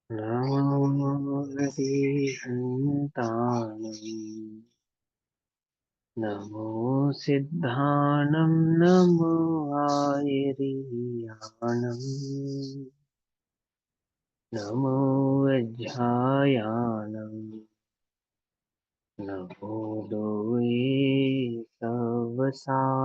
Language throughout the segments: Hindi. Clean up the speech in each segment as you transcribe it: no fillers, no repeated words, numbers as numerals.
नमो हरिहन्ताणम् नमो सिद्धाणं नमो आयर्याणम् नमो वज्रायाणम् नमो लोये सवसाहुणम्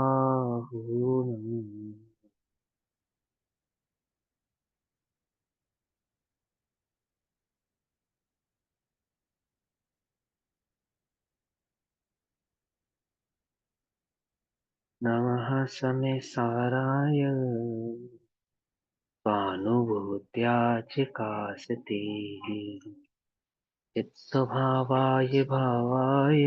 नमः समे साराय स्वानुभूत्या च कासते चित्स्वभावाय भावाय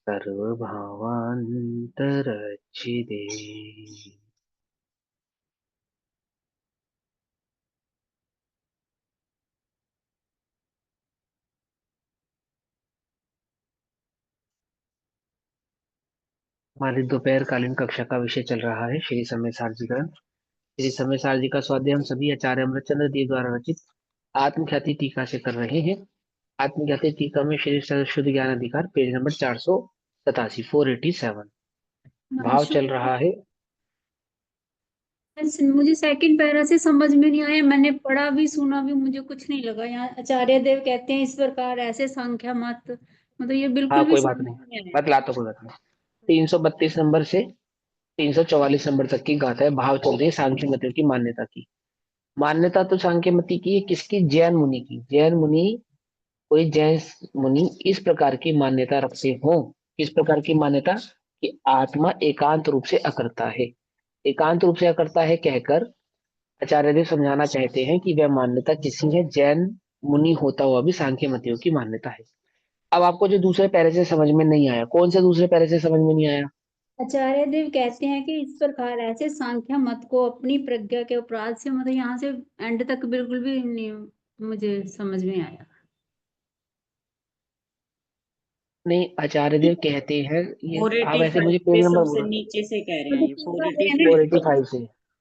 सर्वभावान्तरच्छिदे। हमारी दोपहरकालीन कक्षा का विषय चल रहा है श्री समय सारजी का। श्री समय सारजी का स्वाध्याय हम सभी आचार्य अमृतचंद्र देव द्वारा रचित आत्मख्याति टीका से कर रहे हैं। आत्मख्याति टीका में श्री शुद्ध ज्ञान अधिकार पेज नंबर 487 487 भाव अंशु, चल रहा है। मुझे सेकंड पैरा से समझ में नहीं आया। मैंने पढ़ा भी सुना भी, मुझे कुछ नहीं लगा। यहाँ आचार्य देव कहते हैं इस प्रकार ऐसे संख्या मत, मतलब ये हाँ बिल्कुल भी कोई बात समझ नहीं, में नहीं आया। बतला तो कोई बात नहीं। 332 नंबर से 344 नंबर तक की गाथा है। भाव चल रही है सांख्य मतियों की मान्यता की। मान्यता तो सांख्य मति की है, किसकी? जैन मुनि की। जैन मुनि, कोई जैन मुनि इस प्रकार की मान्यता रखते हो। किस प्रकार की मान्यता? कि आत्मा एकांत रूप से अकर्ता है। एकांत रूप से अकर्ता है कहकर आचार्य देव समझाना चाहते हैं कि वह मान्यता किसी है जैन मुनि होता हुआ भी सांख्य मतियों की मान्यता है। अब आपको जो दूसरे पैरे से समझ में नहीं आया, कौन से दूसरे पैरे से समझ में नहीं आया? आचार्य देव कहते हैं कि इस प्रकार ऐसे सांख्य मत को अपनी प्रज्ञा के अपराध से, मतलब यहाँ से एंड तक बिल्कुल भी नहीं मुझे समझ में आया। नहीं, आचार्य देव कहते हैं ये। फोर आप एटी ऐसे फाइव मुझे पेज पे नंबर सबसे बोलो। नीचे से कह रहे तो हैं, जो ये टीका फोर है एटी ना, फोर फाइव एटी पे। फाइव से।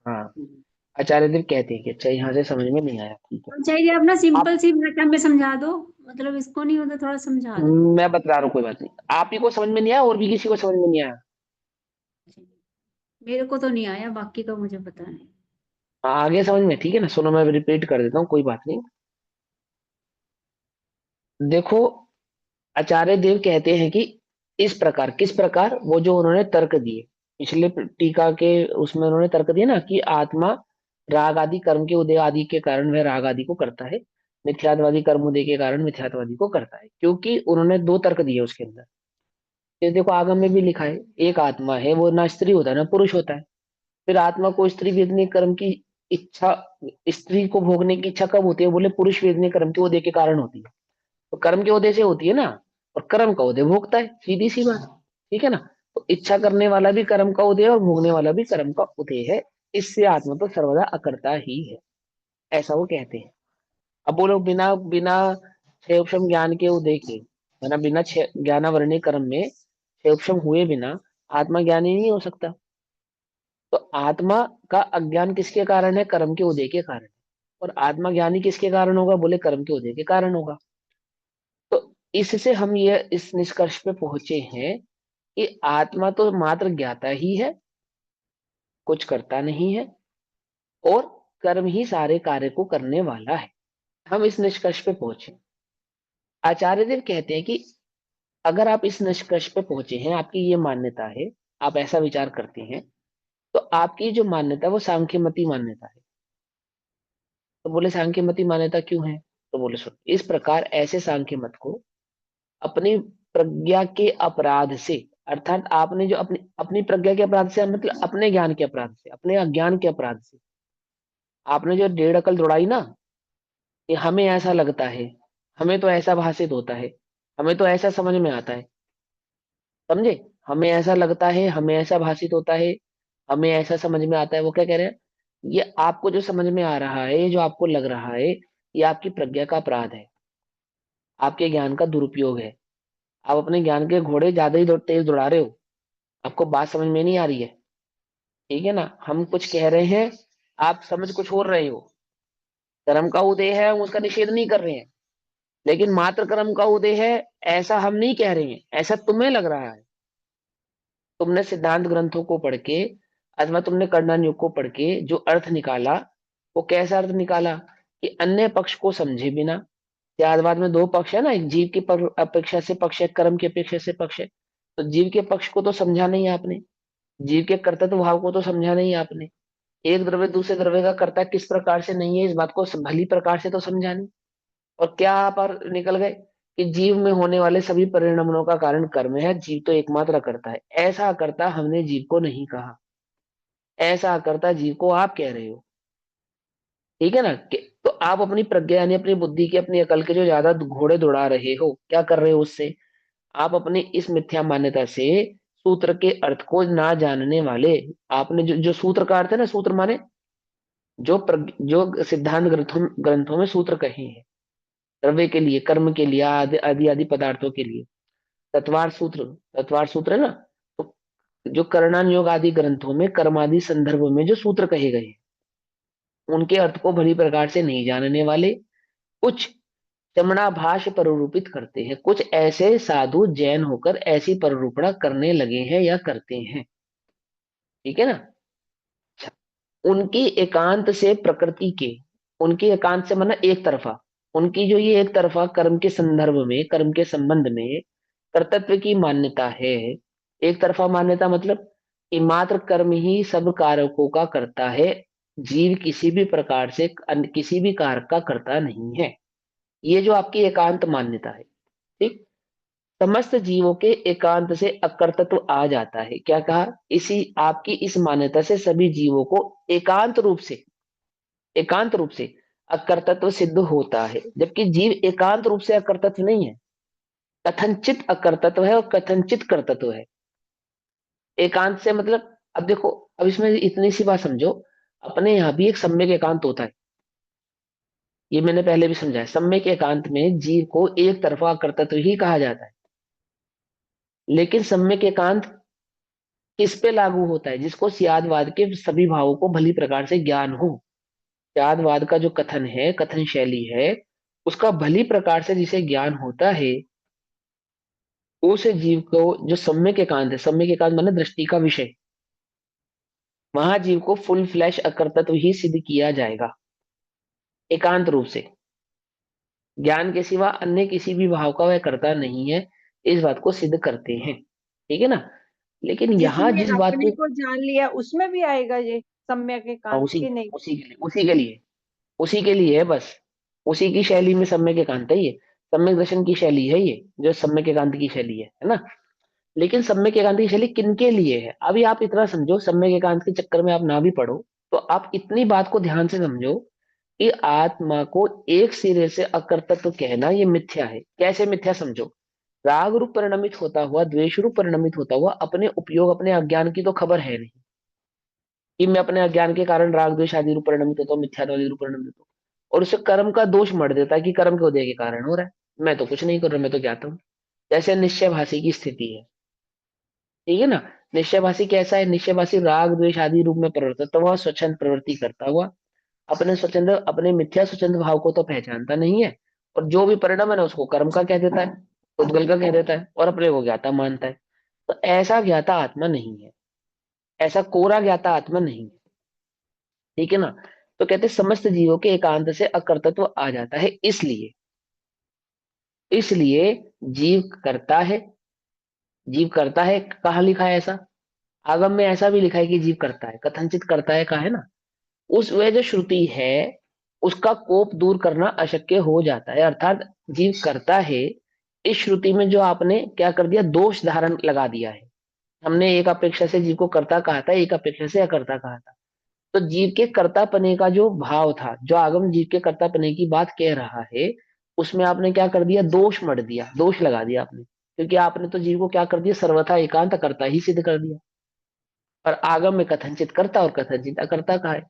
हाँ, आचार्य देव कहते हैं कि अच्छा यहाँ से समझ में नहीं आया, ठीक है। आचार्य देव अपना सिंपल आप, सी भाषा में समझा दो, मतलब इसको नहीं होता थोड़ा समझा दो। मैं बता रहा हूँ, कोई बात नहीं। आप ही को समझ में नहीं आया और भी किसी को समझ में नहीं आया? मेरे को तो नहीं आया, बाकी का मुझे पता नहीं। हाँ, आगे समझ में, ठीक है ना। सुनो, मैं रिपीट कर देता हूँ, कोई बात नहीं। देखो, आचार्य देव कहते हैं कि इस प्रकार, किस प्रकार? वो जो उन्होंने तर्क दिए पिछले टीका के, उसमें उन्होंने तर्क दिए ना कि आत्मा राग आदि कर्म के उदय आदि के कारण वह राग आदि को करता है, मिथ्यात्वादी कर्म उदय के कारण मिथ्यात्वादी को करता है। क्योंकि उन्होंने दो तर्क दिए उसके अंदर। ये देखो आगम में भी लिखा है, एक आत्मा है वो ना स्त्री होता है ना पुरुष होता है। फिर आत्मा को स्त्री वेदनीय कर्म की इच्छा, स्त्री को भोगने की इच्छा कब होती है? बोले पुरुष वेदनीय कर्म के उदय के कारण होती है। तो कर्म के उदय से होती है ना, और कर्म का उदय भोगता है, सीधी सी बात। ठीक है ना। तो इच्छा करने वाला भी कर्म का उदय और भोगने वाला भी कर्म का उदय है। इससे आत्मा तो सर्वदा अकर्ता ही है, ऐसा वो कहते हैं। अब बोलो, बिना बिना क्षेपम ज्ञान के उदय के, है बिना ज्ञानावरणीय कर्म में क्षेपम हुए बिना आत्मा ज्ञानी नहीं हो सकता। तो आत्मा का अज्ञान किसके कारण है? कर्म के उदय के कारण। और आत्मा ज्ञानी किसके कारण होगा? बोले कर्म के उदय के कारण होगा। तो इससे हम ये इस निष्कर्ष पे पहुंचे हैं कि आत्मा तो मात्र ज्ञाता ही है, कुछ करता नहीं है, और कर्म ही सारे कार्य को करने वाला है। हम इस निष्कर्ष पे पहुंचे। आचार्य देव कहते हैं कि अगर आप इस निष्कर्ष पे पहुंचे हैं, आपकी ये मान्यता है, आप ऐसा विचार करते हैं, तो आपकी जो मान्यता है वो सांख्यमती मान्यता है। तो बोले सांख्यमती मान्यता क्यों है? तो बोले सुन, इस प्रकार ऐसे सांख्य मत को अपनी प्रज्ञा के अपराध से, अर्थात आपने जो अपनी अपनी प्रज्ञा के अपराध से मतलब अपने ज्ञान के अपराध से, अपने अज्ञान के अपराध से आपने जो डेढ़ अकल दौड़ाई ना, कि हमें ऐसा लगता है, हमें तो ऐसा भाषित होता है, हमें तो ऐसा समझ में आता है, समझे? हमें ऐसा लगता है, हमें ऐसा भाषित होता है, हमें ऐसा समझ में आता है। वो क्या कह रहे हैं? ये आपको जो समझ में आ रहा है, जो आपको लग रहा है, ये आपकी प्रज्ञा का अपराध है, आपके ज्ञान का दुरुपयोग है। आप अपने ज्ञान के घोड़े ज्यादा ही तेज दौड़ा रहे हो, आपको बात समझ में नहीं आ रही है। ठीक है ना, हम कुछ कह रहे हैं, आप समझ कुछ और रहे हो। कर्म का उदय है, हम उसका निषेध नहीं कर रहे हैं, लेकिन मात्र कर्म का उदय है ऐसा हम नहीं कह रहे हैं, ऐसा तुम्हें लग रहा है। तुमने सिद्धांत ग्रंथों को पढ़ के अथवा तुमने कर्णन योग को पढ़ के जो अर्थ निकाला, वो कैसा अर्थ निकाला कि अन्य पक्ष को समझे बिना। त्यागवाद में दो पक्ष है ना, एक जीव की अपेक्षा से पक्ष है, कर्म की अपेक्षा से पक्ष है। तो जीव के पक्ष को तो समझा नहीं आपने, जीव के कर्तव्य भाव को तो समझा नहीं आपने। एक द्रव्य दूसरे द्रव्य का कर्ता किस प्रकार से नहीं है, इस बात को भली प्रकार से तो समझा नहीं। और क्या पर निकल गए कि जीव में होने वाले सभी परिणामों का कारण कर्म है, जीव तो एकमात्र करता है। ऐसा करता हमने जीव को नहीं कहा, ऐसा करता जीव को आप कह रहे हो। ठीक है ना तो आप अपनी प्रज्ञा यानी अपनी बुद्धि के, अपनी अकल के जो ज्यादा घोड़े दौड़ा रहे हो, क्या कर रहे हो उससे, आप अपनी इस मिथ्या मान्यता से सूत्र के अर्थ को ना जानने वाले, आपने जो सूत्र का अर्थ है ना, सूत्र माने जो सिद्धांत ग्रंथों में सूत्र कहे हैं, द्रव्य के लिए, कर्म के लिए, आदि आदि आदि पदार्थों के लिए, तत्वार सूत्र, तत्वार सूत्र है ना। तो जो कर्णान योग आदि ग्रंथों में कर्मादि संदर्भ में जो सूत्र कहे गए हैं, उनके अर्थ को भली प्रकार से नहीं जानने वाले कुछ चमड़ाभाष प्ररूपित करते हैं। कुछ ऐसे साधु जैन होकर ऐसी प्ररूपणा करने लगे हैं या करते हैं। ठीक है ना। अच्छा, उनकी एकांत से प्रकृति के, उनकी एकांत से माना एक तरफा, उनकी जो ये एक तरफा कर्म के संदर्भ में, कर्म के संबंध में कर्तव्य की मान्यता है। एक तरफा मान्यता मतलब कि मात्र कर्म ही सब कारकों का करता है, जीव किसी भी प्रकार से किसी भी कारक का करता नहीं है। ये जो आपकी एकांत मान्यता है, ठीक, समस्त जीवों के एकांत से अकर्तत्व आ जाता है। क्या कहा, इसी आपकी इस मान्यता से सभी जीवों को एकांत रूप से, एकांत रूप से अकर्तत्व सिद्ध होता है, जबकि जीव एकांत रूप से अकर्तत्व नहीं है, कथनचित अकर्तत्व है और कथनचित कर्तत्व है। एकांत से मतलब, अब देखो, अब इसमें इतनी सी बात समझो, अपने यहाँ भी एक सम्यक एकांत होता है, ये मैंने पहले भी समझाया। सम्यक एकांत में जीव को एक तरफा कर्तव्य ही कहा जाता है। लेकिन सम्यक एकांत किस पे लागू होता है, जिसको सियादवाद के सभी भावों को भली प्रकार से ज्ञान हो। सियादवाद का जो कथन है, कथन शैली है, उसका भली प्रकार से जिसे ज्ञान होता है, उस जीव को जो सम्यक एकांत है, सम्यक एकांत माने दृष्टि का विषय, वहां जीव को फुल फ्लैश अकर्तत्व ही सिद्ध किया जाएगा, एकांत रूप से। ज्ञान के सिवा अन्य किसी भी भाव का वह करता नहीं है, इस बात को सिद्ध करते हैं। ठीक है ना। लेकिन यहाँ जिसने जिस बात अपने को, को जान लिया उसमें भी आएगा ये सम्यक हाँ, एकांत उसी की नहीं? उसी के लिए, उसी के लिए, उसी के लिए है बस। उसी की शैली में सम्यक एकांत है ये, सम्यक दर्शन की शैली है ये, जो सम्यक एकांत की शैली है ना। लेकिन सम्यक एकांत की शैली किनके लिए है, अभी आप इतना समझो, सम्यक एकांत के चक्कर में आप ना भी पढ़ो, तो आप इतनी बात को ध्यान से समझो कि आत्मा को एक सिरे से अकर्तत्व कहना ये मिथ्या है। कैसे मिथ्या समझो, राग रूप परिणमित होता हुआ, द्वेष रूप परिणमित होता हुआ अपने उपयोग, अपने अज्ञान की तो खबर है नहीं कि मैं अपने अज्ञान के कारण राग द्वेष आदि रूप परिणमित होता हूँ, मिथ्यात्व रूप परिणमित होता हूँ, और उसे कर्म का दोष मढ़ देता है कि कर्म के उदय के कारण हो रहा है, मैं तो कुछ नहीं कर रहा, मैं तो ज्ञाता हूँ। जैसे निश्चयभाषी की स्थिति है। ठीक है ना। निश्चयभाषी कैसा है, निश्चयभाषी राग द्वेष आदि रूप में प्रवर्तित हुआ स्वच्छंद प्रवृत्ति करता हुआ अपने स्वच्छंद, अपने मिथ्या स्वच्छंद भाव को तो पहचानता नहीं है, और जो भी परिणाम है ना उसको कर्म का कह देता है, उद्गल का कह देता है, और अपने को ज्ञाता मानता है। तो ऐसा ज्ञाता आत्मा नहीं है, ऐसा कोरा ज्ञाता आत्मा नहीं है। ठीक है ना। तो कहते हैं समस्त जीवों के एकांत से अकर्तत्व आ जाता है, इसलिए, इसलिए जीव करता है, जीव करता है, कहाँ लिखा है ऐसा, आगम में ऐसा भी लिखा है कि जीव करता है, कथनचित करता है कहा है ना। उस वह जो श्रुति है, उसका कोप दूर करना अशक्य हो जाता है, अर्थात जीव करता है, इस श्रुति में जो आपने क्या कर दिया, दोष धारण लगा दिया है। हमने एक अपेक्षा से जीव को कर्ता कहा था, एक अपेक्षा से अकर्ता कहा था। तो जीव के कर्तापने का जो भाव था, जो आगम जीव के कर्तापने की बात कह रहा है, उसमें आपने क्या कर दिया, दोष मढ़ दिया, दोष लगा दिया आपने, क्योंकि आपने तो जीव को क्या कर दिया, सर्वथा एकांत कर्ता ही सिद्ध कर दिया। और आगम में कथनचित कर्ता और कथनचित अकर्ता कहा है।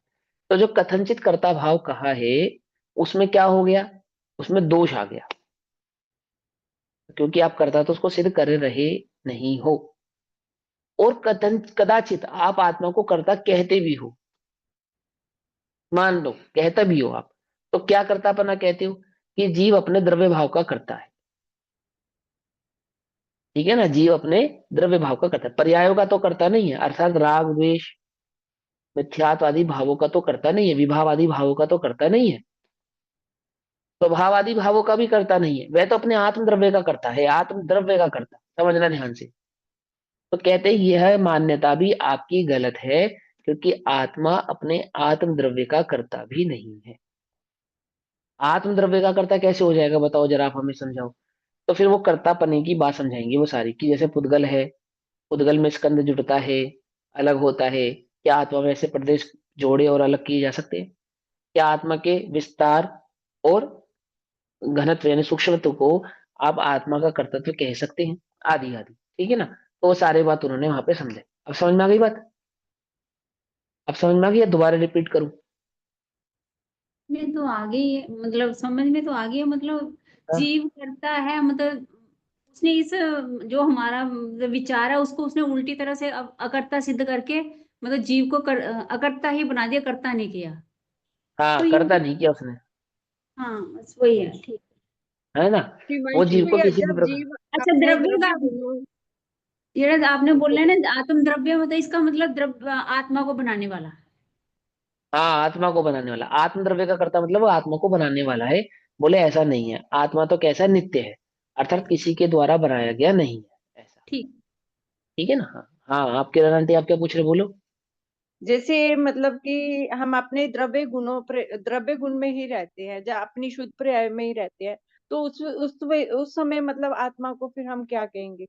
तो जो कथनचित कर्ता भाव कहा है, उसमें क्या हो गया, उसमें दोष आ गया, क्योंकि आप कर्ता तो उसको सिद्ध कर रहे नहीं हो। और कथन कदाचित आप आत्मा को कर्ता कहते भी हो, मान लो कहता भी हो आप, तो क्या कर्तापना कहते हो? कि जीव अपने द्रव्य भाव का करता है। ठीक है ना, जीव अपने द्रव्य भाव का करता है, पर्यायों का तो करता नहीं है, अर्थात राग द्वेष मिथ्यात्व आदि भावों का तो करता नहीं है, विभाव आदि भावों का तो करता नहीं है, स्वभाव आदि भावों का भी करता नहीं है, वह तो अपने आत्म द्रव्य का करता है, आत्म द्रव्य का करता है। समझना ध्यान से। तो कहते हैं यह मान्यता भी आपकी गलत है, क्योंकि आत्मा अपने आत्म द्रव्य का करता भी नहीं है। आत्म द्रव्य का करता कैसे हो जाएगा, बताओ जरा, आप हमें समझाओ। तो फिर वो कर्तापने की बात समझाएंगे वो सारी, कि जैसे पुद्गल है, पुद्गल में स्कंद जुड़ता है, अलग होता है, क्या आत्मा में ऐसे प्रदेश जोड़े और अलग किए जा सकते हैं? क्या आत्मा के विस्तार और घनत्व यानी सूक्ष्मत्व को आप आत्मा का कर्तव्य कह सकते हैं? आदि आदि, ठीक है ना। तो वो सारे बात उन्होंने वहां पे समझे। अब समझ में आ गई बात? अब समझ में आ गई या दोबारा रिपीट करूं? में तो आ गई है, मतलब समझ में तो आ गई है, मतलब हाँ जीव करता है, मतलब उसने इस जो हमारा विचार है उसको उसने उल्टी तरह से अकर्ता सिद्ध करके, मतलब जीव को अकर्ता ही बना दिया, कर्ता नहीं किया। तो हाँ, ये करता नहीं किया उसने, हाँ बस वही है, ठीक। है ना। वो हिमांशु जीव को भैया, किसी भी जब प्रकार। जीव अच्छा, अपने द्रव्य का द्रव्य गुणों ये आपने बोला है ना, आत्म द्रव्य, मतलब इसका मतलब द्रव्य आत्मा को बनाने वाला। हाँ, आत्मा को बनाने वाला, आत्म द्रव्य का कर्ता मतलब वो आत्मा को बनाने वाला है। बोले ऐसा नहीं है, आत्मा तो कैसा नित्य है, अर्थात किसी के द्वारा बनाया गया नहीं है ऐसा। ठीक। ठीक है ना। हाँ हाँ, आप किरण आंटी, आप क्या पूछ रहे, बोलो। जैसे मतलब कि हम अपने द्रव्य गुण में ही रहते हैं, जब अपनी शुद्ध पर्याय में ही रहते हैं, तो उस समय मतलब आत्मा को फिर हम क्या कहेंगे?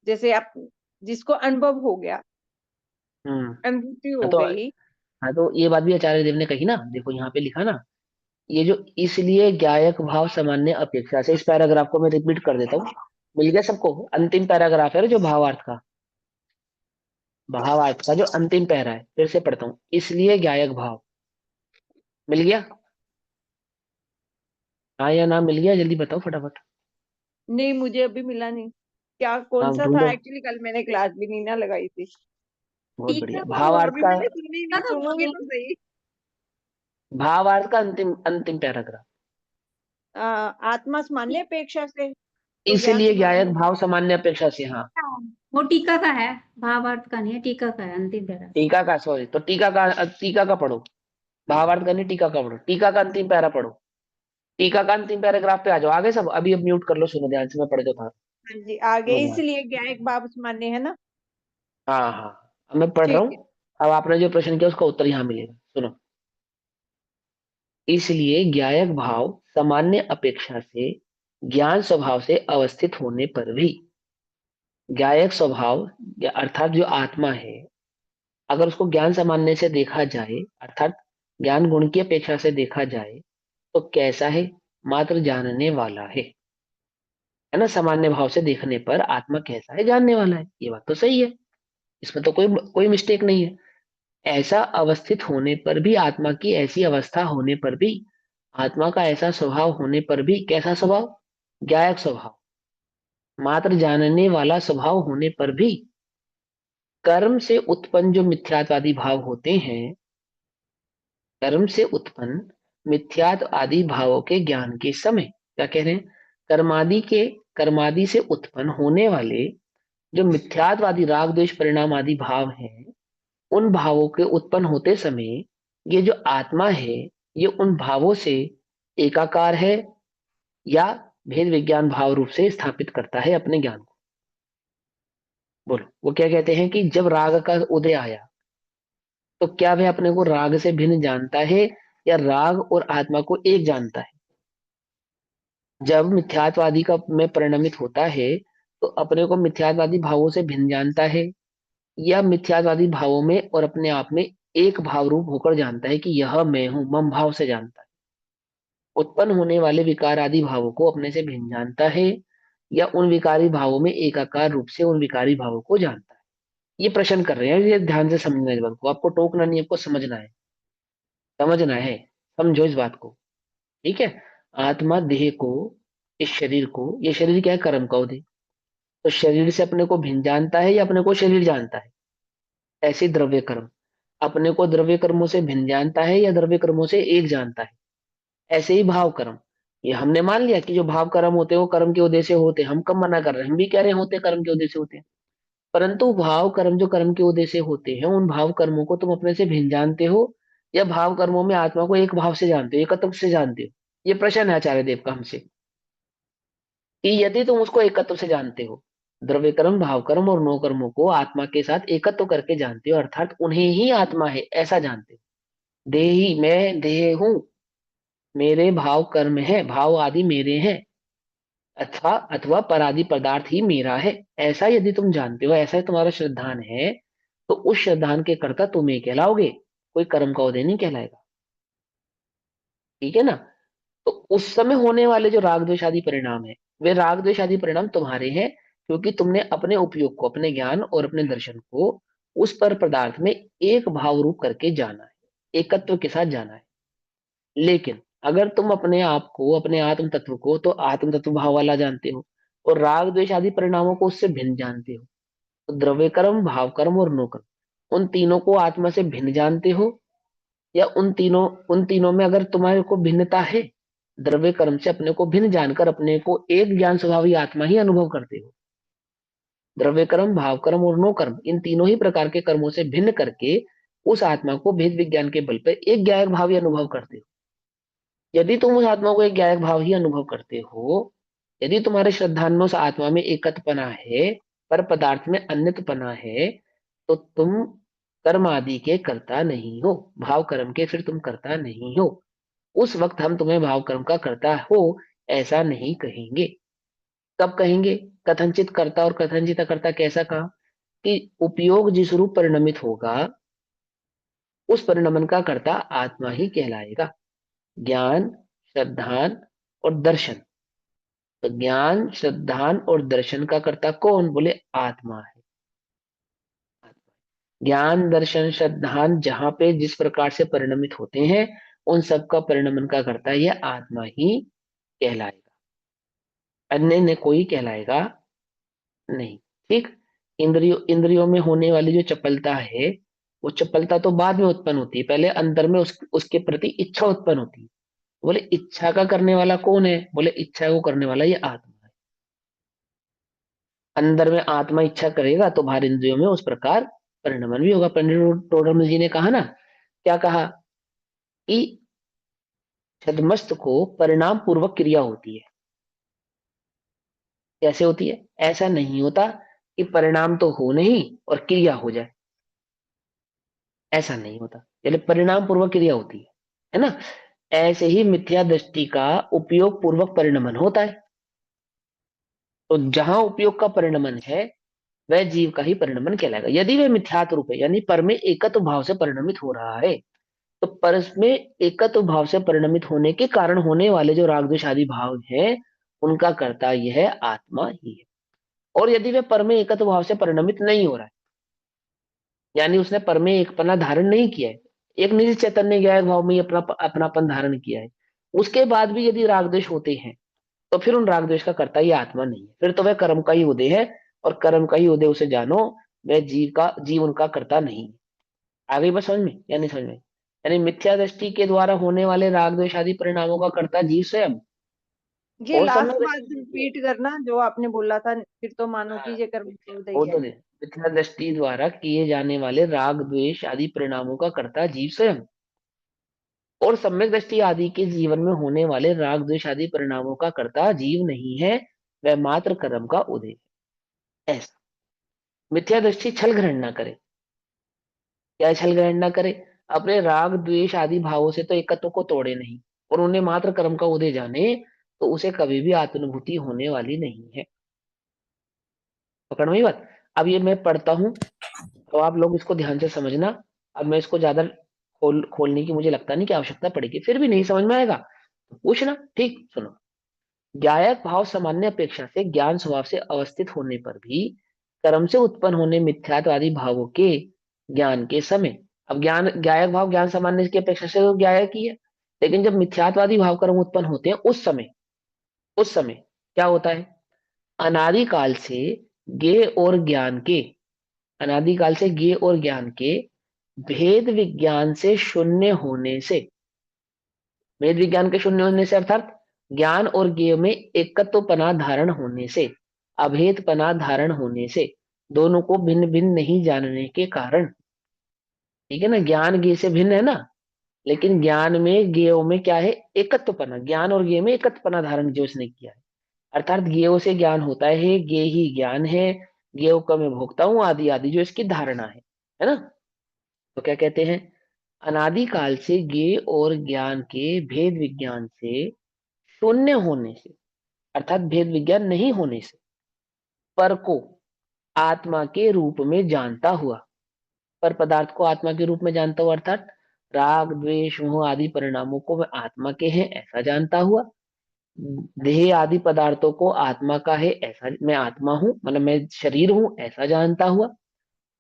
जैसे आप जिसको अनुभव हो गया, हम्म। अनुभूति हाँ हो तो, गई। हाँ तो ये बात भी आचार्य देव ने कही ना, देखो यहाँ पे लिखा ना, ये जो इसलिए ज्ञायक भाव सामान्य अपेक्षा से, इस पैराग्राफ को मैं रिपीट कर देता हूँ, मिल गया सबको? अंतिम पैराग्राफ है जो भावार्थ का, भावार्थ का जो अंतिम पैरा है, फिर से पढ़ता हूँ, इसलिए ज्ञायक भाव, मिल गया? हाँ या ना मिल गया, जल्दी बताओ फटाफट। नहीं, मुझे अभी मिला नहीं। क्या, कौन हाँ सा था? ढूंढो। एक्चुअली कल मैंने क्लास भी नहीं ना लगाई थी। बहुत टीका बढ़िया, तो भावार्थ अभी का, मैंने सुनी ही टीका नहीं, तो सुनोगे तो सही। भावार्थ का अंतिम अंतिम पैराग्राफ। आत्मा सामान्य अपेक्षा से तो ज्ञान इसलिए समाप्त ज्ञायक नहीं। भाव सामान्य अपेक्षा से, हाँ। वो टीका का है, भावार्थ का नहीं है, टीका का है, अंतिम पैरा। टीका का, सॉरी, तो टीका का पढ़ो। भावार्थ का नहीं, टीका का पढ़ो, टीका का अंतिम पैरा पढ़ो। टीका का अंतिम पैराग्राफ पे आ जाओ, आगे सब अभी, अब म्यूट कर लो, सुनो ध्यान से, मैं पढ़ देता था। हाँ जी, आगे सुनो ध्यान। इसलिए ज्ञायक भाव सामान्य है ना। हाँ हाँ, अब मैं पढ़ रहा ठीक है। हूँ। अब आपने जो प्रश्न किया उसका उत्तर यहाँ मिलेगा, सुनो। इसलिए ज्ञायक भाव सामान्य अपेक्षा से ज्ञान स्वभाव से अवस्थित होने पर भी, ज्ञायक स्वभाव अर्थात जो आत्मा है, अगर उसको ज्ञान सामान्य से देखा जाए, अर्थात ज्ञान गुण की अपेक्षा से देखा जाए, तो कैसा है? मात्र जानने वाला है ना। सामान्य भाव से देखने पर आत्मा कैसा है? जानने वाला है, ये बात तो सही है, इसमें तो कोई कोई मिस्टेक नहीं है। ऐसा अवस्थित होने पर भी, आत्मा की ऐसी अवस्था होने पर भी, आत्मा का ऐसा स्वभाव होने पर भी, कैसा स्वभाव? ज्ञायक स्वभाव, मात्र जानने वाला स्वभाव होने पर भी, कर्म से उत्पन्न जो मिथ्यात्वादी भाव होते हैं, कर्म से उत्पन्न मिथ्यात्व आदि भावों के ज्ञान के समय, क्या कह रहे हैं? कर्मादि से उत्पन्न होने वाले जो मिथ्यात्वादी राग द्वेष परिणाम आदि भाव हैं, उन भावों के उत्पन्न होते समय ये जो आत्मा है, ये उन भावों से एकाकार है, या भेद विज्ञान भाव रूप से स्थापित करता है अपने ज्ञान को। बोलो, वो क्या कहते हैं कि जब राग का उदय आया, तो क्या वह अपने को राग से भिन्न जानता है, या राग और आत्मा को एक जानता है? जब मिथ्यात्वादी का में परिणमित होता है, तो अपने को मिथ्यात्वादी भावों से भिन्न जानता है, या मिथ्यात्वादी भावों में और अपने आप में एक भाव रूप होकर जानता है कि यह मैं हूं, मम भाव से जानता है? उत्पन्न होने वाले विकार आदि भावों को अपने से भिन्न जानता है, या उन विकारी भावों में एकाकार रूप से उन विकारी भावों को जानता है? ये प्रश्न कर रहे हैं, ये ध्यान से समझना है इस बात को, आपको टोकना नहीं, आपको समझना है, समझना है। समझो इस बात को, ठीक है। आत्मा देह को, इस शरीर को, ये शरीर क्या है? कर्म का उदय। तो शरीर से अपने को भिन्न जानता है, या अपने को शरीर जानता है? ऐसे द्रव्य कर्म, अपने को द्रव्य कर्मों से भिन्न जानता है या द्रव्य कर्मों से एक जानता है। ऐसे ही भाव कर्म, ये हमने मान लिया कि जो भाव कर्म होते हैं वो कर्म के उदय से होते हैं। हम कब मना कर रहे हैं, हम भी कह रहे हैं होते कर्म के उदय से होते हैं। परंतु भाव कर्म जो कर्म के उदय से होते हैं, उन भाव कर्मों को तुम अपने से भिन्न जानते हो या भाव कर्मों में आत्मा को एक भाव से जानते हो, एकत्व से जानते हो? ये प्रश्न है आचार्य देव का हमसे, कि यदि तुम उसको एकत्व से जानते हो, द्रव्य कर्म, भाव कर्म और नौ कर्मों को आत्मा के साथ एकत्व करके जानते हो, अर्थात उन्हें ही आत्मा है ऐसा जानते हो। देही, मैं देह हूं, मेरे भाव कर्म है, भाव आदि मेरे हैं, अथवा अथवा परादि पदार्थ ही मेरा है, ऐसा यदि तुम जानते हो, ऐसा तुम्हारा श्रद्धान है, तो उस श्रद्धान के कर्ता तुम ही कहलाओगे, कोई कर्म का उदय नहीं कहलाएगा। ठीक है ना? तो उस समय होने वाले जो राग द्वेष आदि परिणाम है, वे राग द्वेष आदि परिणाम तुम्हारे हैं, क्योंकि तुमने अपने उपयोग को, अपने ज्ञान और अपने दर्शन को उस पर पदार्थ में एक भाव रूप करके जाना है, एकत्व के साथ जाना है। लेकिन अगर तुम अपने आप को, अपने आत्म तत्व को तो आत्म तत्व भाव वाला जानते हो, और राग द्वेष आदि परिणामों को उससे भिन्न जानते हो, तो द्रव्य कर्म, भाव कर्म और नो कर्म, उन तीनों को आत्मा से भिन्न जानते हो, या उन तीनों में अगर तुम्हारे को भिन्नता है, द्रव्य कर्म से अपने को भिन्न जानकर अपने को एक ज्ञान स्वभावी आत्मा ही अनुभव करते हो। द्रव्य कर्म, भाव कर्म और नो कर्म, इन तीनों ही प्रकार के कर्मों से भिन्न करके उस आत्मा को भेद विज्ञान के बल पर एक ज्ञायक भाव ही अनुभव करते हो। यदि तुम उस आत्मा को एक ज्ञायक भाव ही अनुभव करते हो, यदि तुम्हारे श्रद्धान में उस आत्मा में एकत्वपना है, पर पदार्थ में अन्यतपना है, तो तुम कर्म आदि के कर्ता नहीं हो, भाव कर्म के फिर तुम कर्ता नहीं हो। उस वक्त हम तुम्हें भाव कर्म का कर्ता हो ऐसा नहीं कहेंगे। कब कहेंगे? कथनचित कर्ता और कथनचित अकर्ता कैसा कहा? कि उपयोग जिस रूप परिणमित होगा, उस परिणमन का कर्ता आत्मा ही कहलाएगा। ज्ञान, श्रद्धान और दर्शन, तो ज्ञान, श्रद्धान और दर्शन का कर्ता कौन? बोले आत्मा है। ज्ञान, दर्शन, श्रद्धान जहां पे जिस प्रकार से परिणमित होते हैं, उन सब का परिणमन का कर्ता यह आत्मा ही कहलाएगा, अन्य ने कोई कहलाएगा नहीं। ठीक? इंद्रियों में होने वाली जो चपलता है, वो चपलता तो बाद में उत्पन्न होती है, पहले अंदर में उसके प्रति इच्छा उत्पन्न होती है। बोले इच्छा का करने वाला कौन है? बोले इच्छा को करने वाला ये आत्मा है। अंदर में आत्मा इच्छा करेगा तो बाहर इंद्रियों में उस प्रकार परिणमन भी होगा। पंडित टोडरमल जी ने कहा ना, क्या कहा? कि छदमस्त को परिणाम पूर्वक क्रिया होती है। कैसे होती है? ऐसा नहीं होता कि परिणाम तो हो नहीं और क्रिया हो जाए, ऐसा नहीं होता। पहले परिणाम पूर्वक क्रिया होती है ना? ऐसे ही मिथ्या दृष्टि का उपयोग पूर्वक परिणमन होता है। तो जहां उपयोग का परिणमन है, वह जीव का ही परिणमन कहलाएगा। यदि वह मिथ्यात्व रूप है, यानी पर में एकत्व भाव से परिणमित हो रहा है, तो पर में एकत्व भाव से परिणमित होने के कारण होने वाले जो राग द्वेष आदि भाव हैं, उनका कर्ता यह आत्मा ही है। और यदि वह पर में एकत्व भाव से परिणमित नहीं हो रहा है, यानी उसने पर में एकपना धारण नहीं किया है, एक निजी चैतन्य ज्ञायक भाव में ही अपनापन धारण किया है, उसके बाद भी यदि राग द्वेष होते हैं, तो फिर उन राग द्वेष का कर्ता ये आत्मा नहीं है, फिर तो वह कर्म का ही उदय है, और कर्म का ही उदय उसे जानो, वह जीव उनका कर्ता नहीं है। आ गई बस समझ में या नहीं समझ में? यानी मिथ्या दृष्टि के द्वारा होने वाले राग द्वेष आदि परिणामों का कर्ता जीव स्वयं, ये और लास्ट सम्यक बात दृष्टि, रिपीट करना जो आपने बोला था, फिर तो मानो हाँ, कि ये कर्म का उदय वो है। तो दे, मिथ्या दृष्टि द्वारा किए जाने वाले राग द्वेष आदि परिणामों का कर्ता जीव स्वयं, और सम्यक दृष्टि आदि के जीवन में होने वाले राग द्वेष आदि परिणामों का कर्ता जीव नहीं है, वह मात्र कर्म का उदय है। ऐसा मिथ्या दृष्टि छल ग्रहण ना करे। क्या छल ग्रहण ना करे? अपने राग द्वेष आदि भावों से तो एकत्व को तोड़े नहीं, और उन्हें मात्र कर्म का उदय जाने, तो उसे कभी भी आत्मानुभूति होने वाली नहीं है। पकड़ में ही बात? अब ये मैं पढ़ता हूं, तो आप लोग इसको ध्यान से समझना। अब मैं इसको ज्यादा खोलने की मुझे लगता नहीं कि आवश्यकता पड़ेगी, फिर भी नहीं समझ में आएगा तो पूछना। ठीक, सुनो। ज्ञायक भाव सामान्य अपेक्षा से ज्ञान स्वभाव से अवस्थित होने पर भी कर्म से उत्पन्न होने मिथ्यात्वादी भावों के ज्ञान के समय, अब ज्ञान, ज्ञायक भाव ज्ञान सामान्य की अपेक्षा से तो ज्ञायक ही है, लेकिन जब मिथ्यात्वादी भाव कर्म उत्पन्न होते हैं, उस समय क्या होता है? अनादिकाल से ज्ञेय और ज्ञान के, अनादिकाल से ज्ञेय और ज्ञान के भेद विज्ञान से शून्य होने से, भेद विज्ञान के शून्य होने से अर्थात ज्ञान और ज्ञेय में एकत्वपना धारण होने से, अभेदपना धारण होने से, दोनों को भिन्न भिन्न नहीं जानने के कारण, ठीक है ना, ज्ञान ज्ञेय से भिन्न है ना, लेकिन ज्ञान में ज्ञेय में क्या है, एकत्वपना, ज्ञान और ज्ञेय में एकत्वपना धारण जो उसने किया है, अर्थात ज्ञेय से ज्ञान होता है, ज्ञेय ही ज्ञान है, ज्ञेय का मैं भोगता हूँ, आदि आदि जो इसकी धारणा है ना। तो क्या कहते हैं, अनादिकाल से ज्ञेय और ज्ञान के भेद विज्ञान से शून्य होने से, अर्थात भेद विज्ञान नहीं होने से, पर को आत्मा के रूप में जानता हुआ, पर पदार्थ को आत्मा के रूप में जानता हुआ, अर्थात राग द्वेष मोह आदि परिणामों को वह आत्मा के हैं ऐसा जानता हुआ, देह आदि पदार्थों को आत्मा का है ऐसा, मैं आत्मा हूं मतलब मैं शरीर हूं ऐसा जानता हुआ,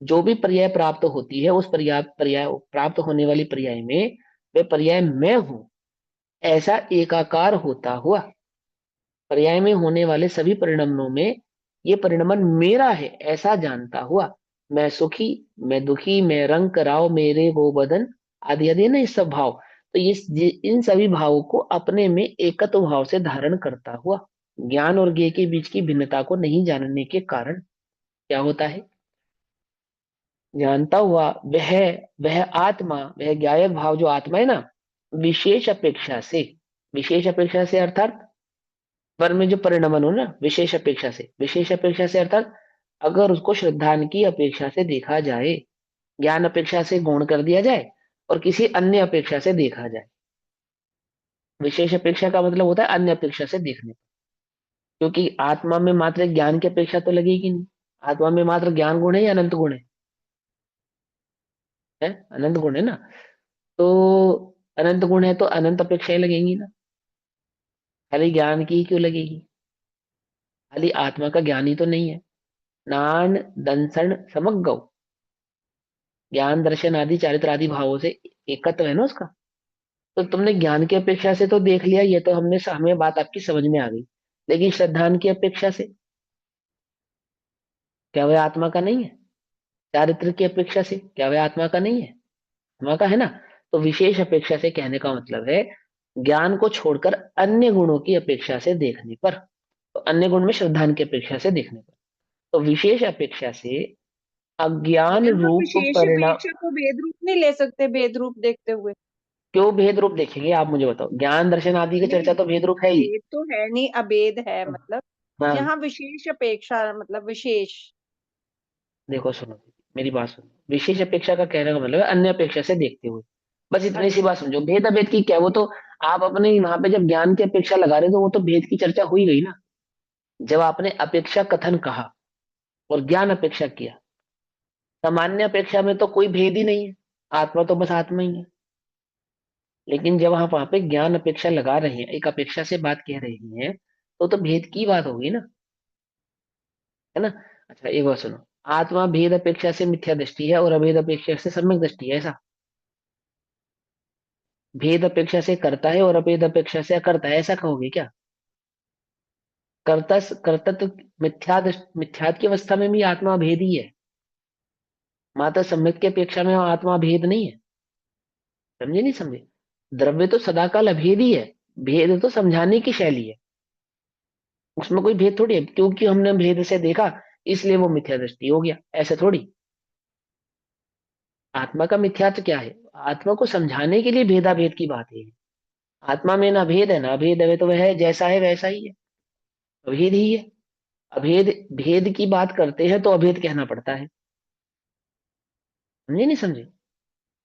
जो भी पर्याय प्राप्त होती है उस पर्याय पर्याय प्राप्त होने वाली पर्याय में वे पर्याय मैं हूं ऐसा एकाकार होता हुआ, पर्याय में होने वाले सभी परिणमों में ये परिणमन मेरा है ऐसा जानता हुआ, मैं सुखी, मैं दुखी, मैं रंग कराओ मेरे वो बदन, आदि आदि ना, ये सब भाव, तो इन सभी भावों को अपने में एकत्व भाव से धारण करता हुआ, ज्ञान और ज्ञेय के बीच की भिन्नता को नहीं जानने के कारण क्या होता है, जानता हुआ वह वह आत्मा, वह ज्ञायक भाव जो आत्मा है ना, विशेष अपेक्षा से, विशेष अपेक्षा से अर्थात पर में जो परिणमन हो ना, विशेष अपेक्षा से अर्थात अगर उसको श्रद्धान की अपेक्षा से देखा जाए, ज्ञान अपेक्षा से गौण कर दिया जाए और किसी अन्य अपेक्षा से देखा जाए, विशेष अपेक्षा का मतलब होता है अन्य अपेक्षा से देखने, क्योंकि आत्मा में मात्र ज्ञान की अपेक्षा तो लगेगी नहीं, आत्मा में मात्र ज्ञान गुण है या अनंत गुण है अनंत गुण है ना, तो अनंत गुण है तो अनंत अपेक्षाएं लगेंगी ना, खाली ज्ञान की ही क्यों लगेगी, खाली आत्मा का ज्ञान ही तो नहीं है, नान दंसन समग्गौ, ज्ञान दर्शन आदि चारित्र आदि भावों से एकत्व है ना उसका, तो तुमने ज्ञान की अपेक्षा से तो देख लिया, ये तो हमें बात आपकी समझ में आ गई, लेकिन श्रद्धान की अपेक्षा से क्या वह आत्मा का नहीं है, चारित्र की अपेक्षा से क्या वह आत्मा का नहीं है, आत्मा का है ना। तो विशेष अपेक्षा से कहने का मतलब है ज्ञान को छोड़कर अन्य गुणों की अपेक्षा से देखने पर, तो अन्य गुण में श्रद्धान की अपेक्षा से देखने पर, तो विशेष अपेक्षा से अज्ञान लेकिन हम रूप विशेष परिणाम, अपेक्षा को भेद रूप नहीं ले सकते, भेद रूप देखते हुए। क्यों भेद रूप देखेंगे आप मुझे बताओ, ज्ञान दर्शन आदि की नहीं, चर्चा तो भेद रूप है ही। भेद तो है नहीं, अभेद है मतलब। हाँ यहाँ विशेष अपेक्षा मतलब विशेष। देखो सुनो, मेरी बात सुनो, विशेष अपेक्षा का कहने का मतलब है अन्य अपेक्षा से देखते हुए, बस इतनी सी अच्छा। बात समझो, भेद अभेद की क्या, वो तो आप अपने वहां पे जब ज्ञान की अपेक्षा लगा रहे हो तो वो तो भेद की चर्चा हुई गई ना, जब आपने अपेक्षा कथन कहा और ज्ञान अपेक्षा किया, सामान्य अपेक्षा में तो कोई भेद ही नहीं है, आत्मा तो बस आत्मा ही है, लेकिन जब आप वहां पे ज्ञान अपेक्षा लगा रहे हैं, एक अपेक्षा से बात कह रहे हैं, तो भेद की बात होगी ना, है ना। अच्छा एक बात सुनो, आत्मा भेद अपेक्षा से मिथ्या दृष्टि है और अभेद अपेक्षा से सम्यक दृष्टि है ऐसा, भेद अपेक्षा से करता है और अभेद अपेक्षा से अकर्ता है ऐसा कहोगे क्या, कर्ता कर्तृत्व मिथ्यात की अवस्था में भी आत्मा भेद ही है, मात्र सम्यक की अपेक्षा में आत्मा भेद नहीं है, समझे नहीं समझे, द्रव्य तो सदाकाल अभेद ही है, भेद तो समझाने की शैली है, उसमें कोई भेद थोड़ी है, क्योंकि हमने भेद से देखा इसलिए वो मिथ्या दृष्टि हो गया, ऐसे थोड़ी। आत्मा का मिथ्यात्व क्या है, आत्मा को समझाने के लिए भेदा भेद की बात है, आत्मा में ना भेद है ना अभेद है, तो वह जैसा है वैसा ही है, अभेद ही है, अभेद, भेद की बात करते हैं तो अभेद कहना पड़ता है, समझे नहीं समझे,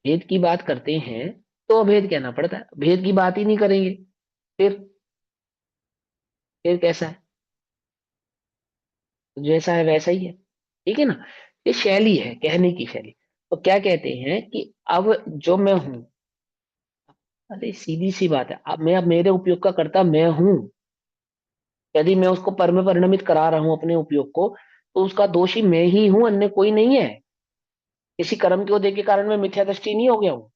भेद की बात करते हैं तो अभेद कहना पड़ता है, भेद की बात ही नहीं करेंगे फिर फिर कैसा है, जैसा है वैसा ही है, ठीक है ना, ये शैली है कहने की शैली। तो क्या कहते हैं कि अब जो मैं हूं, अरे सीधी सी बात है, अब मेरे उपयोग का कर्ता मैं हूं, यदि मैं उसको पर में परिणमित करा रहा हूं अपने उपयोग को, तो उसका दोषी मैं ही हूं, अन्य कोई नहीं है, किसी कर्म के उदय के कारण मैं मिथ्या दृष्टि नहीं हो गया हूं,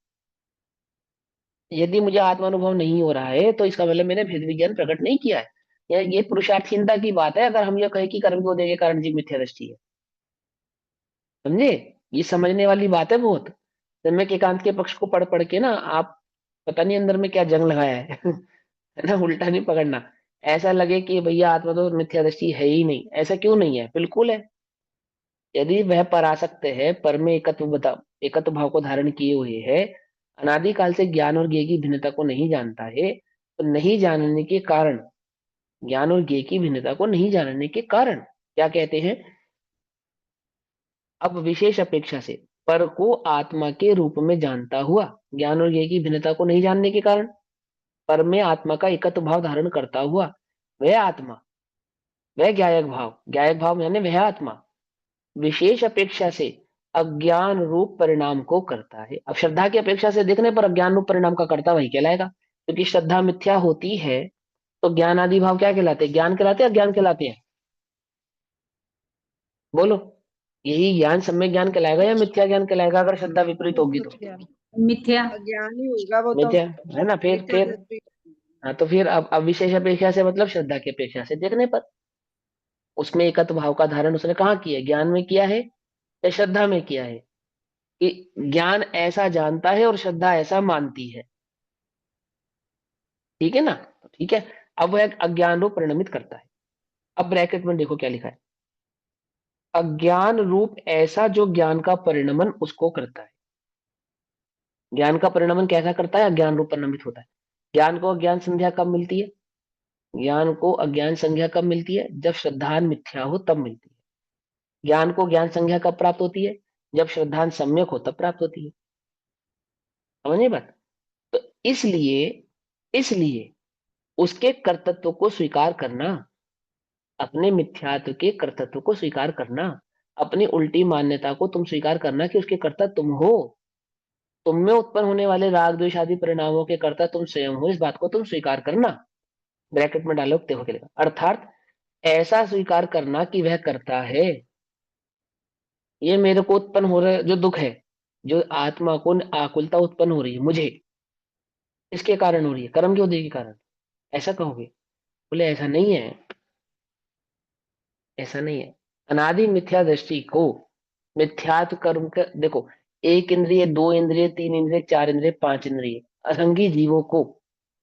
यदि मुझे आत्मानुभव नहीं हो रहा है तो इसका मतलब मैंने भेद विज्ञान प्रकट नहीं किया है, ये पुरुषार्थहीनता की बात है अगर हम ये कहें कि कर्म के उदय के कारण जीव मिथ्या दृष्टि है, समझे, ये समझने वाली बात है बहुत, सम्यक एकांत के पक्ष को पढ़ पढ़ के ना आप पता नहीं अंदर में क्या जंग लगाया है है ना, उल्टा नहीं पकड़ना। ऐसा लगे कि भैया आत्मा तो मिथ्या दृष्टि है ही नहीं, ऐसा क्यों नहीं है, बिल्कुल है। यदि वह परासक्त है, पर में एकत्व भाव को धारण किए हुए है, अनादिकाल से ज्ञान और ज्ञेय की भिन्नता को नहीं जानता है, तो नहीं जानने के कारण, ज्ञान और ज्ञेय की भिन्नता को नहीं जानने के कारण क्या कहते हैं, अब विशेष अपेक्षा से पर को आत्मा के रूप में जानता हुआ, ज्ञान और ज्ञेय की भिन्नता को नहीं जानने के कारण पर में आत्मा का एकत्व भाव धारण करता हुआ, वह आत्मा, वह ज्ञायक भाव यानी वह आत्मा विशेष अपेक्षा से अज्ञान रूप परिणाम को करता है। अब श्रद्धा की अपेक्षा से देखने पर अज्ञान रूप परिणाम का कर्ता वही कहलाएगा, क्योंकि श्रद्धा मिथ्या होती है तो ज्ञान आदि भाव क्या कहलाते हैं, ज्ञान कहलाते हैं अज्ञान कहलाते हैं, बोलो। यही ज्ञान सम्यक ज्ञान कहलाएगा या मिथ्या ज्ञान कहलाएगा अगर श्रद्धा विपरीत होगी तो? मिथ्या, मिथ्या। अज्ञान ही होगा वो तो, मिथ्या है ना, मिथ्या फिर दृष्टि। हाँ, तो फिर अब विशेष अपेक्षा से मतलब श्रद्धा की अपेक्षा से देखने पर उसमें एकत्व भाव का धारण उसने कहाँ किया, ज्ञान में किया है या श्रद्धा में किया है, कि ज्ञान ऐसा जानता है और श्रद्धा ऐसा मानती है, ठीक है ना, तो ठीक है। अब वह अज्ञान रूप परिणमित करता है। अब ब्रैकेट में देखो क्या लिखा है, अज्ञान रूप ऐसा जो ज्ञान का परिणमन उसको करता है। ज्ञान का परिणमन कैसा करता है, अज्ञान रूप परिणमित होता है। ज्ञान को अज्ञान संध्या कब मिलती है, ज्ञान को अज्ञान संज्ञा कब मिलती है, जब श्रद्धान मिथ्या हो तब मिलती है। ज्ञान को ज्ञान संज्ञा कब प्राप्त होती है, जब श्रद्धान सम्यक हो तब प्राप्त होती है। समझिए बात। तो इसलिए इसलिए उसके कर्तृत्व को स्वीकार करना, अपने मिथ्यात्व के कर्तृत्व को स्वीकार करना, अपनी उल्टी मान्यता को तुम स्वीकार करना कि उसके कर्ता तुम हो, तुम में उत्पन्न होने वाले राग द्वेष आदि परिणामों के कर्ता तुम स्वयं हो, इस बात को तुम स्वीकार करना। ब्रैकेट में डालो देखो क्या लिखा, अर्थात ऐसा स्वीकार करना कि वह करता है। ये मेरे को उत्पन्न हो रहा है जो दुख है, जो आत्मा को आकुलता उत्पन्न हो रही है मुझे, इसके कारण हो रही है, कर्म के उदय के कारण, ऐसा कहोगे? बोले ऐसा नहीं है, ऐसा नहीं है। अनादि मिथ्या दृष्टि को मिथ्यात्व कर्म का देखो, एक इंद्रिय, दो इंद्रिय, तीन इंद्रिय, चार इंद्रिय, पांच इंद्रिय असंगी जीवों को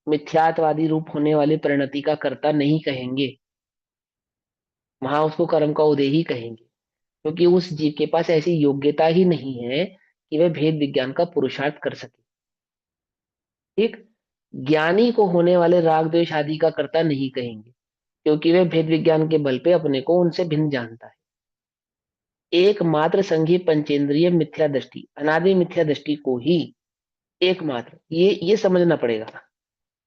मिथ्यात्वादी रूप होने वाली परिणति का कर्ता नहीं कहेंगे, वहां उसको कर्म का उदय ही कहेंगे, क्योंकि उस जीव के पास ऐसी योग्यता ही नहीं है कि वह भेद विज्ञान का पुरुषार्थ कर सके। ठीक, ज्ञानी को होने वाले राग द्वेष आदि का कर्ता नहीं कहेंगे, क्योंकि वह भेद विज्ञान के बल पे अपने को उनसे भिन्न जानता है। एकमात्र संघी पंचेंद्रिय मिथ्या दृष्टि, अनादि मिथ्या दृष्टि को ही एकमात्र, ये समझना पड़ेगा,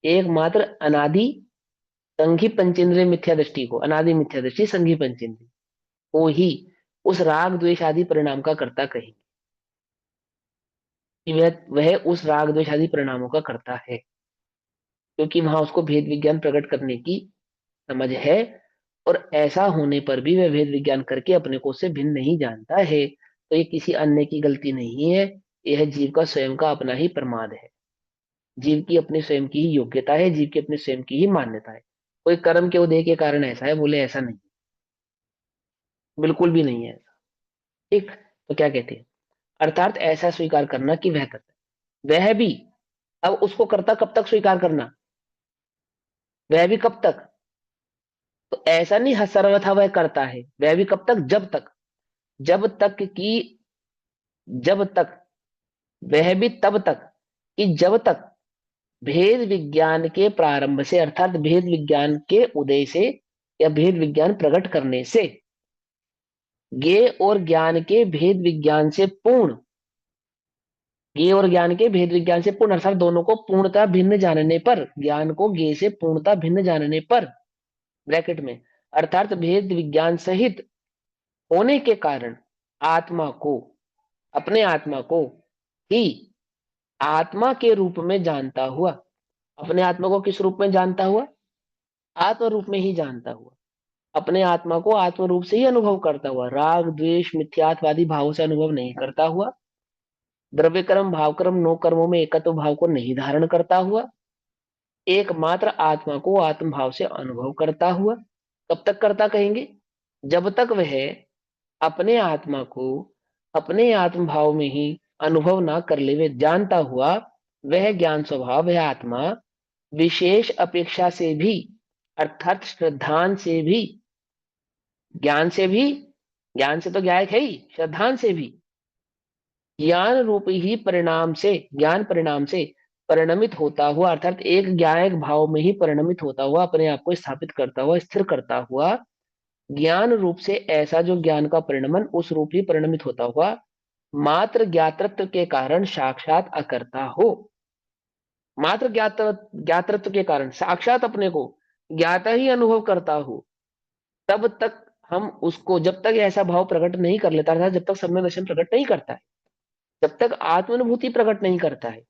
एकमात्र अनादि संघी पंचेंद्रिय मिथ्या दृष्टि को, अनादि मिथ्या दृष्टि संघी पंचेंद्रिय को ही उस राग द्वेष आदि परिणाम का कर्ता कहेंगे, कि वह उस राग द्वेष आदि परिणामों का कर्ता है, क्योंकि वहां उसको भेद विज्ञान प्रकट करने की समझ है, और ऐसा होने पर भी वह भेद विज्ञान करके अपने को उससे भिन्न नहीं जानता है। तो ये किसी अन्य की गलती नहीं है, यह जीव का स्वयं का अपना ही प्रमाद है, जीव की अपने स्वयं की ही योग्यता है, जीव की अपने स्वयं की ही मान्यता है। कोई कर्म के उदय के कारण ऐसा है, बोले ऐसा नहीं, बिल्कुल भी नहीं है ऐसा। ठीक, तो क्या कहते हैं, अर्थात ऐसा स्वीकार करना कि वह करता है, वह भी। अब उसको करता कब तक स्वीकार करना, वह भी कब तक, तो ऐसा नहीं हर सर्वथा वह करता है, वह भी कब तक, जब तक कि, जब तक, वह भी तब तक कि जब तक भेद विज्ञान के प्रारंभ से, अर्थात भेद विज्ञान के उदय से या भेद विज्ञान प्रकट करने से, ज्ञेय और ज्ञान के भेद विज्ञान से पूर्ण, ज्ञेय और ज्ञान के भेद विज्ञान से पूर्ण, अर्थात दोनों को पूर्णता भिन्न जानने पर, ज्ञान को ज्ञेय से पूर्णता भिन्न जानने पर, ब्रैकेट में, अर्थात भेद विज्ञान सहित होने के कारण आत्मा को, अपने आत्मा को ही आत्मा के रूप में जानता हुआ, अपने आत्मा को किस रूप में जानता हुआ, आत्म रूप में ही जानता हुआ, अपने आत्मा को आत्म रूप से ही अनुभव करता हुआ, राग द्वेष मिथ्यात्वादी भावों से अनुभव नहीं करता हुआ, द्रव्य कर्म भाव कर्म नो कर्मों में एकत्व भाव को नहीं धारण करता हुआ, एकमात्र आत्मा को आत्म भाव से अनुभव करता हुआ, कब तक करता कहेंगे, जब तक वह अपने आत्मा को अपने आत्म भाव में ही अनुभव ना कर लेवे, जानता हुआ वह ज्ञान स्वभाव, वह आत्मा विशेष अपेक्षा से भी, अर्थात श्रद्धान से भी, ज्ञान से भी, ज्ञान से तो ज्ञायक है ही, श्रद्धान से भी ज्ञान रूप ही परिणाम से, ज्ञान परिणाम से परिणमित होता हुआ, अर्थात एक ज्ञायक भाव में ही परिणमित होता हुआ, अपने आप को स्थापित करता हुआ, स्थिर करता हुआ, ज्ञान रूप से ऐसा जो ज्ञान का परिणमन उस रूप ही परिणमित होता हुआ मात्र ज्ञातृत्व के कारण साक्षात अकर्ता हो। मात्र ज्ञातृत्व के कारण साक्षात अपने को ज्ञाता ही अनुभव करता हो, तब तक हम उसको, जब तक ऐसा भाव प्रकट नहीं कर लेता, अर्थात जब तक सम्यक दर्शन प्रकट नहीं करता है, जब तक आत्मानुभूति प्रकट नहीं करता है,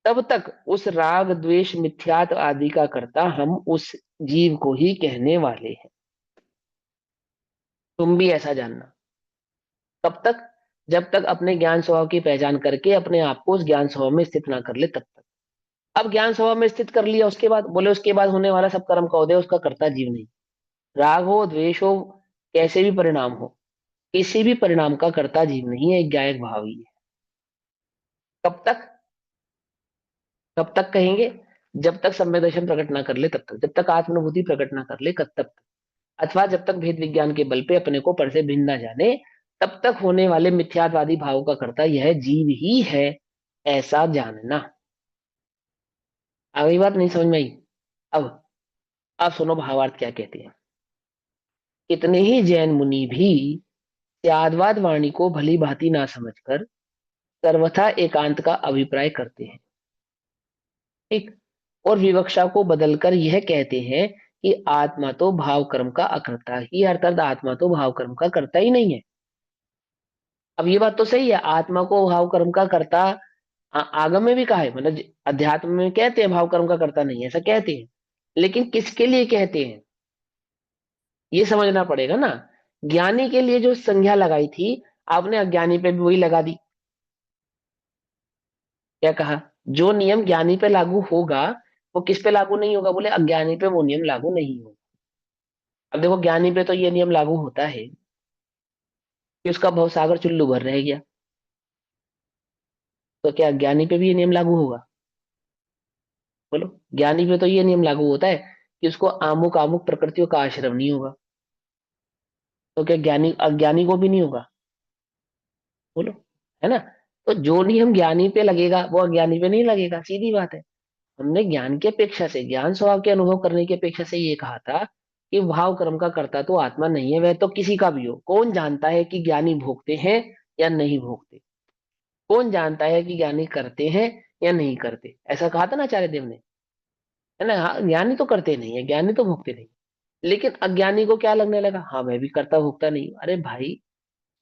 तब तक उस राग द्वेष मिथ्यात आदि का कर्ता हम उस जीव को ही कहने वाले हैं। तुम भी ऐसा जानना। कब तक? जब तक अपने ज्ञान स्वभाव की पहचान करके अपने आप को उस ज्ञान स्वभाव में स्थित ना कर ले, तब तक। अब ज्ञान स्वभाव में स्थित कर लिया, उसके बाद बोले उसके बाद होने वाला सब कर्म का उदय, उसका कर्ता जीव नहीं। राग हो, द्वेष हो, कैसे भी परिणाम हो, किसी भी परिणाम का कर्ता जीव नहीं है, एक ज्ञायक भाव ही है। कब तक? कब तक कहेंगे? जब तक सम्यक दर्शन प्रकट ना कर ले तब तक, जब तक आत्मानुभूति प्रकट ना कर ले तब तक, अथवा जब तक भेद विज्ञान के बल पे अपने को पर से भिन्न ना जाने, तब तक होने वाले मिथ्यात्वादी भावों का कर्ता यह जीव ही है, ऐसा जानना। अगली बात नहीं समझ में आई? अब सुनो भावार्थ क्या कहते हैं। कितने ही जैन मुनि भी त्यादवाद वाणी को भली भांति ना समझकर सर्वथा एकांत का अभिप्राय करते हैं, ठीक, और विवक्षा को बदलकर यह कहते हैं कि आत्मा तो भाव कर्म का अकर्ता ही, अर्थात आत्मा तो भाव कर्म का करता ही नहीं है। अब ये बात तो सही है, आत्मा को भाव कर्म का कर्ता आगम में भी कहा है, मतलब अध्यात्म में कहते हैं भाव कर्म का कर्ता नहीं है, ऐसा कहते हैं, लेकिन किसके लिए कहते हैं ये समझना पड़ेगा ना। ज्ञानी के लिए जो संज्ञा लगाई थी, आपने अज्ञानी पे भी वही लगा दी। क्या कहा? जो नियम ज्ञानी पे लागू होगा वो किस पे लागू नहीं होगा? बोले अज्ञानी पे वो नियम लागू नहीं होगा। अब देखो, ज्ञानी पे तो ये नियम लागू होता है कि उसका भवसागर चुल्लू भर रह गया, तो क्या ज्ञानी पे भी ये नियम लागू होगा? बोलो, ज्ञानी पे तो ये नियम लागू होता है कि उसको आमुक आमुक प्रकृतियों का आश्रम नहीं होगा, तो क्या ज्ञानी अज्ञानी को भी नहीं होगा? बोलो, है ना? तो जो नियम ज्ञानी पे लगेगा वो अज्ञानी पे नहीं लगेगा, सीधी बात है। हमने ज्ञान की अपेक्षा से, ज्ञान स्वभाव के अनुभव करने की अपेक्षा से ये कहा था कि भाव कर्म का कर्ता तो आत्मा नहीं है, वह तो किसी का भी हो। कौन जानता है कि ज्ञानी भोगते हैं या नहीं भोगते? कौन जानता है कि ज्ञानी करते हैं या नहीं करते? ऐसा कहा था ना आचार्य देव ने, है ना? हाँ, ज्ञानी तो करते नहीं है, ज्ञानी तो भोगते नहीं, लेकिन अज्ञानी को क्या लगने लगा? हाँ, मैं भी करता भोगता नहीं हूं। अरे भाई,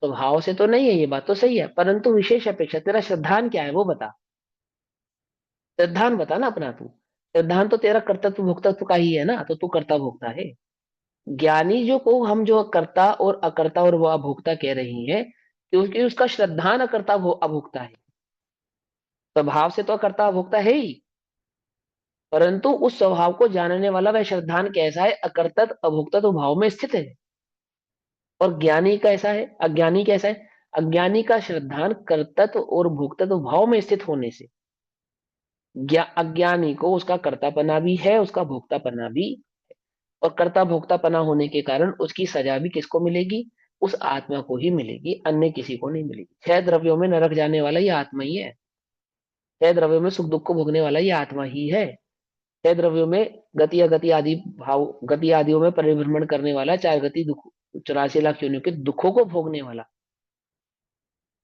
स्वभाव से तो नहीं है, ये बात तो सही है, परंतु विशेष अपेक्षा तेरा श्रद्धान क्या है वो बता। श्रद्धान बता ना अपना तू। श्रद्धान तो तेरा कर्तव्य भोक्तत्व का ही है ना, तो तू करता भोगता है। ज्ञानी जो को हम जो कर्ता और अकर्ता और वो अभोक्ता कह रही हैं, क्योंकि उसका श्रद्धान अकर्ता अभोक्ता है। स्वभाव से तो अकर्ता अभोक्ता है ही, परंतु उस स्वभाव को जानने वाला वह श्रद्धान कैसा है? अकर्तत अभोक्तत्व भाव में स्थित है। और ज्ञानी कैसा है? अज्ञानी कैसा है? अज्ञानी का श्रद्धान कर्तत्व और भोक्तत्व भाव में स्थित होने से अज्ञानी को उसका कर्तापना भी है, उसका भोक्तापना भी, और कर्ता भोक्तापना होने के कारण उसकी सजा भी किसको मिलेगी? उस आत्मा को ही मिलेगी, अन्य किसी को नहीं मिलेगी। 6 द्रव्यों में नरक जाने वाला ये आत्मा ही है। 6 द्रव्यों में सुख दुख को भोगने वाला ये आत्मा ही है। 6 द्रव्यों में गति अगति आदि भाव, गति आदियों में परिभ्रमण करने वाला, 4 गति दुख, 84 लाख योनियों के दुखों को भोगने वाला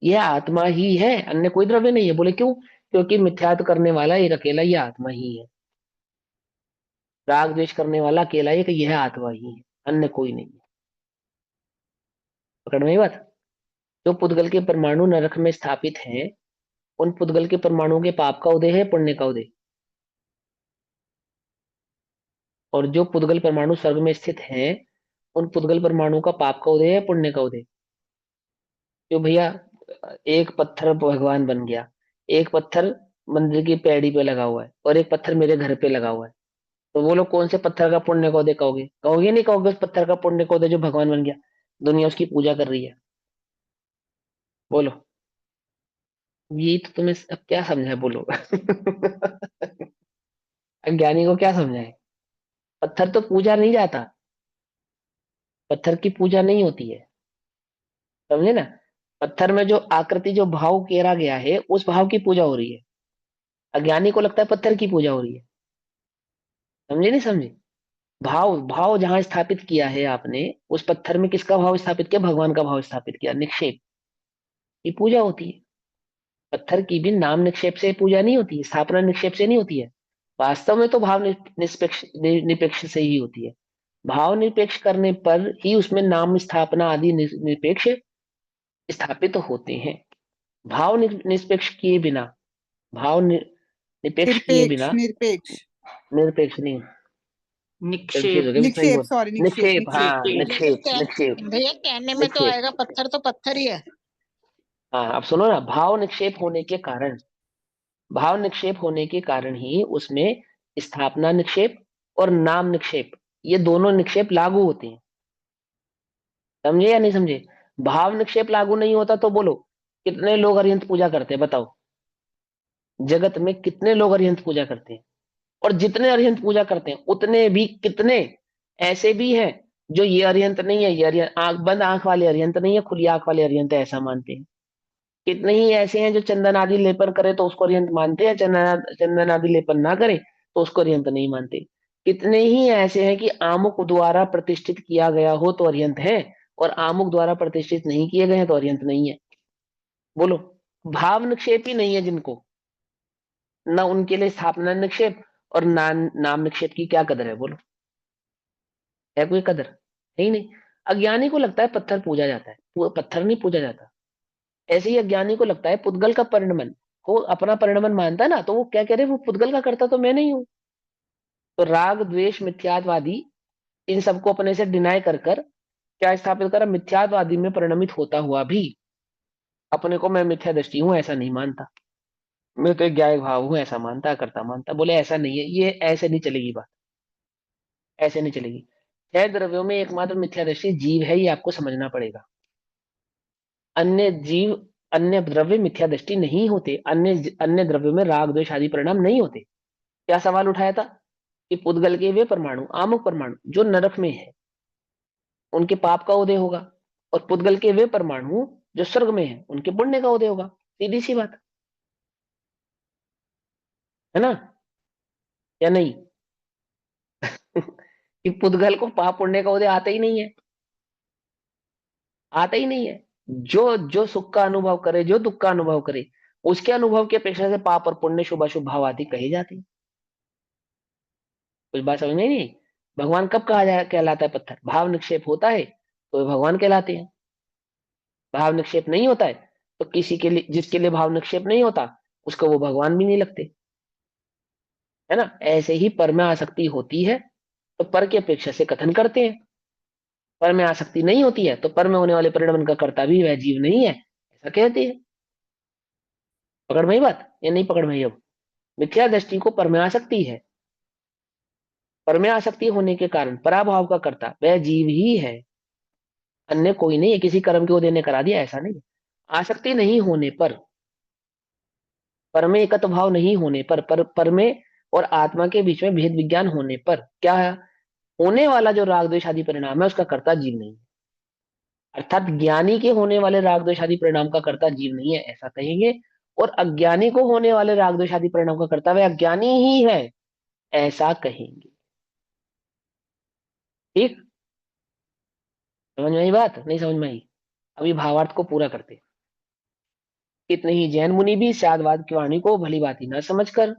यह आत्मा ही है, अन्य कोई द्रव्य नहीं है। बोले क्यों? क्योंकि मिथ्यात्व करने वाला एक अकेला ये आत्मा ही है। राग द्वेष करने वाला अकेला एक यह आत्मा ही है, अन्य कोई नहीं है। पकड़ में आई बात? जो पुद्गल के परमाणु नरक में स्थापित हैं, उन पुद्गल के परमाणुओं के पाप का उदय है, पुण्य का उदय? और जो पुद्गल परमाणु स्वर्ग में स्थित हैं, उन पुद्गल परमाणु का पाप का उदय है, पुण्य का उदय? क्यों भैया? एक पत्थर भगवान बन गया, एक पत्थर मंदिर की पैड़ी पे लगा हुआ है, और एक पत्थर मेरे घर पे लगा हुआ है, तो वो लोग कौन से पत्थर का पुण्य का उदय कहोगे? कहोगे नहीं कहोगे उस पत्थर का पुण्य का उदय जो भगवान बन गया, दुनिया उसकी पूजा कर रही है? बोलो। ये तो तुम्हें अब क्या समझा है, बोलो। अज्ञानी को क्या समझा है? पत्थर तो पूजा नहीं जाता, पत्थर की पूजा नहीं होती है, समझे ना। पत्थर में जो आकृति, जो भाव केरा गया है, उस भाव की पूजा हो रही है। अज्ञानी को लगता है पत्थर की पूजा हो रही है। समझे नहीं समझे? भाव भाव जहां स्थापित किया है आपने, उस पत्थर में किसका भाव स्थापित किया? भगवान का भाव स्थापित किया, निक्षेप की पूजा होती है। पत्थर की भी नाम निक्षेप से पूजा नहीं होती है, स्थापना निक्षेप से नहीं होती है। वास्तव में तो भाव निष्पेक्ष निपेक्ष से ही होती है। भाव निरपेक्ष करने पर ही उसमें नाम स्थापना आदि निरपेक्ष स्थापित होते हैं। भाव निष्पेक्ष किए बिना, भाव निपेक्ष किए निरपेक्ष बिना निरपेक्ष निरपेक्ष नहीं। कंफ्यूज हो निक्षेप। गया, मैं सही निक्षेप, बोल। सॉरी, निक्षेप निक्षेप, हाँ, निक्षेप। निक्षेप निक्षेप भैया कहने में तो निक्षेप। आएगा, पत्थर तो पत्थर ही है। हाँ, अब सुनो ना, भाव निक्षेप होने के कारण, भाव निक्षेप होने के कारण ही उसमें स्थापना निक्षेप और नाम निक्षेप, ये दोनों निक्षेप लागू होते हैं। समझे या नहीं समझे? भाव निक्षेप लागू नहीं होता तो बोलो, कितने लोग अरिहंत पूजा करते हैं बताओ? जगत में कितने लोग अरिहंत पूजा करते हैं? और जितने अरिहंत पूजा करते हैं, उतने भी कितने ऐसे भी हैं जो ये अरिहंत नहीं है, ये अरिहंत, आंख बंद आंख वाले अरिहंत नहीं है, खुली आंख वाले अरिहंत है, ऐसा मानते हैं। कितने ही ऐसे हैं जो चंदन आदि लेपन करे तो उसको अरिहंत मानते हैं, चंदन आदि लेपन ना करे तो उसको अरिहंत नहीं मानते। कितने ही ऐसे हैं कि आमुक द्वारा प्रतिष्ठित किया गया हो तो अरिहंत है, और आमुक द्वारा प्रतिष्ठित नहीं किए गए हैं तो अरिहंत नहीं है। बोलो, भाव निक्षेप ही नहीं है जिनको, ना उनके लिए स्थापना निक्षेप और नाम निक्षेप की क्या कदर है? बोलो, है कोई कदर? है ही नहीं। अज्ञानी को लगता है पत्थर पूजा जाता है, वो पत्थर नहीं पूजा जाता। ऐसे ही अज्ञानी को लगता है पुद्गल का परिणमन, वो अपना परिणमन मानता है ना, तो वो क्या कह रहे हैं, वो पुद्गल का करता तो मैं नहीं हूं। तो राग द्वेष मिथ्यात्वादी, इन सबको अपने से डिनाई कर कर क्या स्थापित करा? मिथ्यात्वादी में परिणमित होता हुआ भी अपने को मैं मिथ्या दृष्टि हूं ऐसा नहीं मानता, मैं तो एक ज्ञाय भाव हूं ऐसा मानता, करता मानता। बोले ऐसा नहीं है, ये ऐसे नहीं चलेगी बात, ऐसे नहीं चलेगी। छह द्रव्यों में एकमात्र मिथ्या दृष्टि जीव है, ये आपको समझना पड़ेगा। अन्य जीव, अन्य द्रव्य मिथ्या दृष्टि नहीं होते, अन्य अन्य द्रव्यों में राग द्वेष आदि परिणाम नहीं होते। क्या सवाल उठाया था? कि पुद्गल के वे परमाणु, आमुक परमाणु जो नरक में है, उनके पाप का उदय होगा, और पुद्गल के वे परमाणु जो स्वर्ग में है, उनके पुण्य का उदय होगा। सीधी सी बात है ना, या नहीं? कि पुद्गल को पाप पुण्य का उदय आता ही नहीं है, आता ही नहीं है। जो जो सुख का अनुभव करे, जो दुख का अनुभव करे, उसके अनुभव की अपेक्षा से पाप और पुण्य, शुभ अशुभ भाव आदि कहे जाते हैं। कुछ बात समझ में नहीं आई? भगवान कब कहा जाए कहलाता है पत्थर? भाव निक्षेप होता है तो वे भगवान कहलाते हैं। भाव निक्षेप नहीं होता है तो किसी के लिए, जिसके लिए भाव निक्षेप नहीं होता, उसको वो भगवान भी नहीं लगते, है ना। ऐसे ही पर में आसक्ति होती है तो पर की अपेक्षा से कथन करते हैं, पर में आसक्ति नहीं होती है तो पर में होने वाले परिणमन का कर्ता भी वह जीव नहीं है, ऐसा कहते हैं। पकड़ में ही बात या नहीं पकड़ में ही? अब मिथ्या दृष्टि को पर में आसक्ति है, पर में आसक्ति होने के कारण पराभाव का कर्ता वह जीव ही है, अन्य कोई नहीं है। किसी कर्म के उदय ने करा दिया, ऐसा नहीं है। आसक्ति नहीं होने पर में एकत्व भाव नहीं होने पर में और आत्मा के बीच में भेद विज्ञान होने पर क्या है? होने वाला जो राग द्वेष आदि परिणाम है उसका कर्ता जीव नहीं है। अर्थात ज्ञानी के होने वाले राग द्वेष आदि परिणाम का कर्ता जीव नहीं है, ऐसा कहेंगे। और अज्ञानी को होने वाले राग द्वेष आदि परिणाम का कर्ता वह अज्ञानी ही है, ऐसा कहेंगे। ठीक, समझ में आई बात? नहीं समझ में आई? अभी भावार्थ को पूरा करते हैं। कितने ही जैन मुनि भी शादवाद की वाणी को भली भांति न समझकर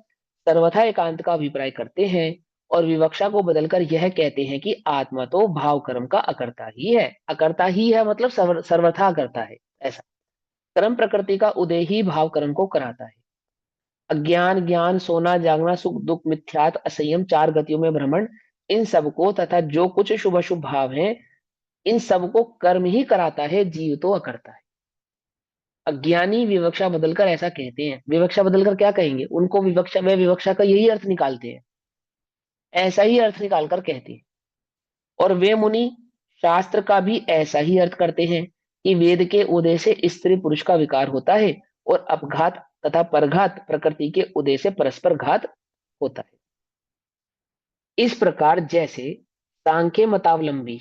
सर्वथा एकांत का अभिप्राय करते हैं, और विवक्षा को बदलकर यह कहते हैं कि आत्मा तो भाव कर्म का अकर्ता ही है। अकर्ता ही है मतलब सर्वथा अकर्ता है, ऐसा। कर्म प्रकृति का उदय ही भाव कर्म को कराता है। अज्ञान, ज्ञान, सोना, जागना, सुख दुख, मिथ्यात, असंयम, चार गतियों में भ्रमण, इन सबको तथा जो कुछ शुभ अशुभ भाव हैं, इन सबको कर्म ही कराता है, जीव तो अकर्ता है। अज्ञानी विवक्षा बदलकर ऐसा कहते हैं। विवक्षा बदलकर क्या कहेंगे? उनको विवक्षा, वे विवक्षा का यही अर्थ निकालते हैं, ऐसा ही अर्थ निकालकर कहते हैं। और वे मुनि शास्त्र का भी ऐसा ही अर्थ करते हैं कि वेद के उदय से स्त्री पुरुष का विकार होता है और अपघात तथा परघात प्रकृति के उदय से परस्पर घात होता है। इस प्रकार जैसे सांख्य मतावलंबी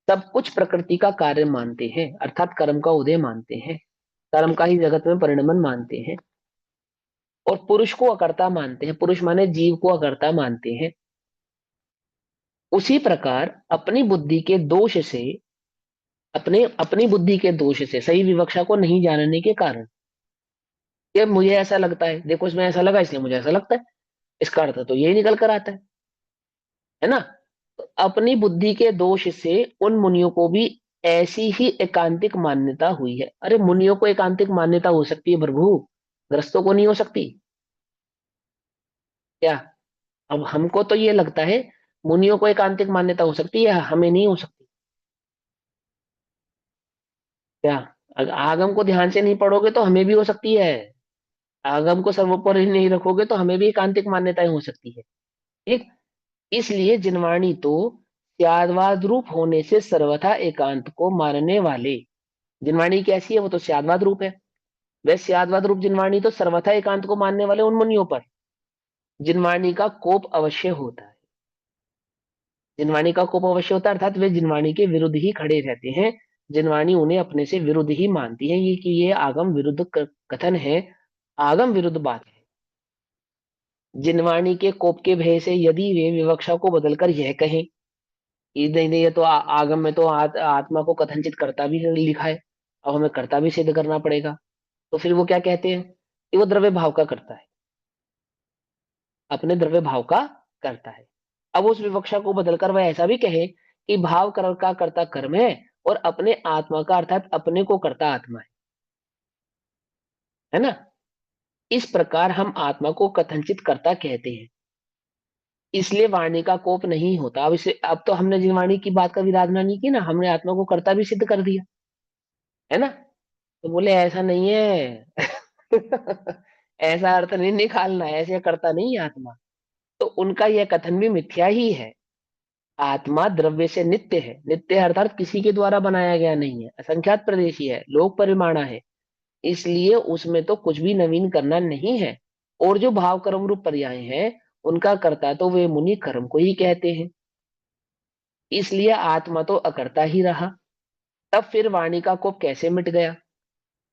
सब कुछ प्रकृति का कार्य मानते हैं, अर्थात कर्म का उदय मानते हैं, कर्म का ही जगत में परिणमन मानते हैं, और पुरुष को अकर्ता मानते हैं, पुरुष माने जीव को अकर्ता मानते हैं, उसी प्रकार अपनी बुद्धि के दोष से, अपनी बुद्धि के दोष से, सही विवक्षा को नहीं जानने के कारण, ये मुझे ऐसा लगता है, देखो इसमें ऐसा लगा इसलिए मुझे ऐसा लगता है, इसका अर्थ तो यही निकल कर आता है ना। तो अपनी बुद्धि के दोष से उन मुनियों को भी ऐसी ही एकांतिक मान्यता हुई है। अरे मुनियों को एकांतिक मान्यता हो सकती है प्रभु, ग्रस्तों को नहीं हो सकती क्या? अब हमको तो ये लगता है मुनियों को एकांतिक मान्यता हो सकती है, हमें नहीं हो सकती क्या? अगर आगम को ध्यान से नहीं पढ़ोगे तो हमें भी हो सकती है, आगम को सर्वोपरि नहीं रखोगे तो हमें भी एकांतिक मान्यताएं हो सकती है। ठीक, इसलिए जिनवाणी तो स्याद्वाद रूप होने से सर्वथा एकांत को मानने वाले, जिनवाणी कैसी है, वो तो स्याद्वाद रूप है, वह स्याद्वाद रूप जिनवाणी तो सर्वथा एकांत को मानने वाले उन मुनियों पर जिनवाणी का कोप अवश्य होता है। जिनवाणी का कोप अवश्य होता है अर्थात वे जिनवाणी के विरुद्ध ही खड़े रहते हैं, जिनवाणी उन्हें अपने से विरुद्ध ही मानती है, ये कि ये आगम विरुद्ध कथन है, आगम विरुद्ध बात है। जिनवाणी के कोप के भय से यदि वे विवक्षा को बदलकर यह कहें कि नहीं नहीं, ये तो आगम में तो आत्मा को कथनचित कर्ता भी लिखा है, अब हमें कर्ता भी सिद्ध करना पड़ेगा, तो फिर वो क्या कहते हैं कि वो द्रव्य भाव का करता है, अपने द्रव्य भाव का करता है। अब उस विवक्षा को बदलकर वह ऐसा भी कहे कि भाव कर्म का कर्ता कर्म है और अपने आत्मा का अर्थात अपने को कर्ता आत्मा है ना। इस प्रकार हम आत्मा को कथनचित कर्ता कहते हैं, इसलिए वाणी का कोप नहीं होता। अब तो हमने जिन वाणी की बात का विराधना नहीं की ना, हमने आत्मा को कर्ता भी सिद्ध कर दिया है ना। तो बोले ऐसा नहीं है ऐसा अर्थ नहीं निकालना है, ऐसे करता नहीं है आत्मा, तो उनका यह कथन भी मिथ्या ही है। आत्मा द्रव्य से नित्य है, नित्य है अर्थात किसी के द्वारा बनाया गया नहीं है, असंख्यात प्रदेशी है, लोक परिमाणा है, इसलिए उसमें तो कुछ भी नवीन करना नहीं है। और जो भाव कर्म रूप पर्याय हैं उनका कर्ता तो वे मुनि कर्म को ही कहते हैं, इसलिए आत्मा तो अकर्ता ही रहा। तब फिर वाणी का कोप कैसे मिट गया?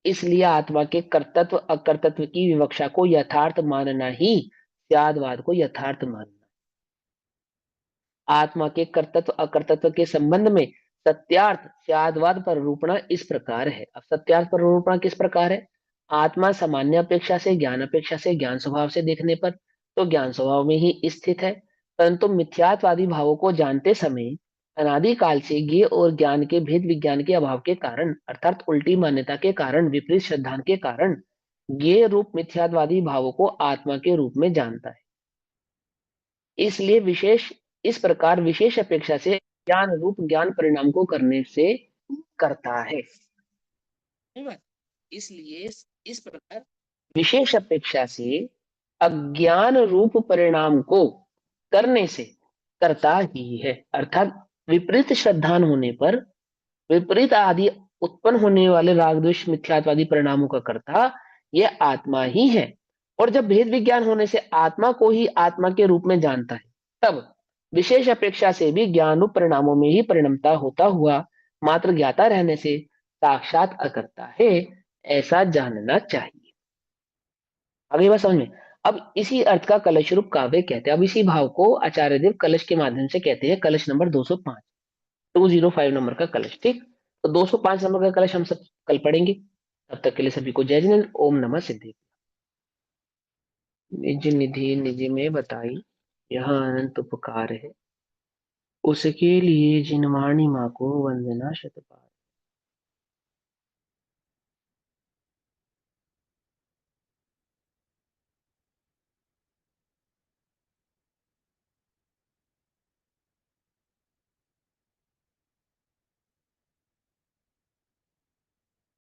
इसलिए आत्मा के कर्तत्व अकर्तत्व की विवक्षा को यथार्थ मानना ही त्यागवाद को यथार्थ मानना। आत्मा के कर्तत्व अकर्तत्व के संबंध में सत्यार्थ त्यागवाद पर रूपणा इस प्रकार है। अब सत्यार्थ पर रूपणा किस प्रकार है? आत्मा सामान्य अपेक्षा से ज्ञान स्वभाव से देखने पर तो ज्ञान स्वभाव में ही स्थित है, परंतु मिथ्यात्वादी भावों को जानते समय अनादिकाल से ज्ञेय और ज्ञान के भेद विज्ञान के अभाव के कारण अर्थात उल्टी मान्यता के कारण, विपरीत श्रद्धा के कारण ज्ञेय रूप मिथ्यात्वादी भावों को आत्मा के रूप में जानता है। इसलिए विशेष इस प्रकार विशेष अपेक्षा से ज्ञान रूप ज्ञान परिणाम को करने से करता है। इसलिए इस प्रकार विशेष अपेक्षा से अज्ञान रूप परिणाम को करने से करता ही है, अर्थात विपरीत श्रद्धान होने पर विपरीत आदि उत्पन्न होने वाले राग द्वेष मिथ्यात्वादी परिणामों का कर्ता यह आत्मा ही है। और जब भेद विज्ञान होने से आत्मा को ही आत्मा के रूप में जानता है, तब विशेष अपेक्षा से भी ज्ञान रूप परिणामों में ही परिणमता होता हुआ मात्र ज्ञाता रहने से साक्षात अकर्ता है, ऐसा जानना चाहिए। अगली बात समझ में। अब इसी अर्थ का कलश रूप काव्य कहते हैं। अब इसी भाव को आचार्य देव कलश के माध्यम से कहते हैं, कलश नंबर 205, 205 नंबर का कलश। ठीक, तो 205 नंबर का कलश हम सब कल पढ़ेंगे। तब तक के लिए सभी को जय जिनेन्द्र। ओम नमः सिद्धि। निज निधि निज में बताई यहाँ अनंत उपकार है, उसके लिए जिनवाणी माँ को वंदना शतबार।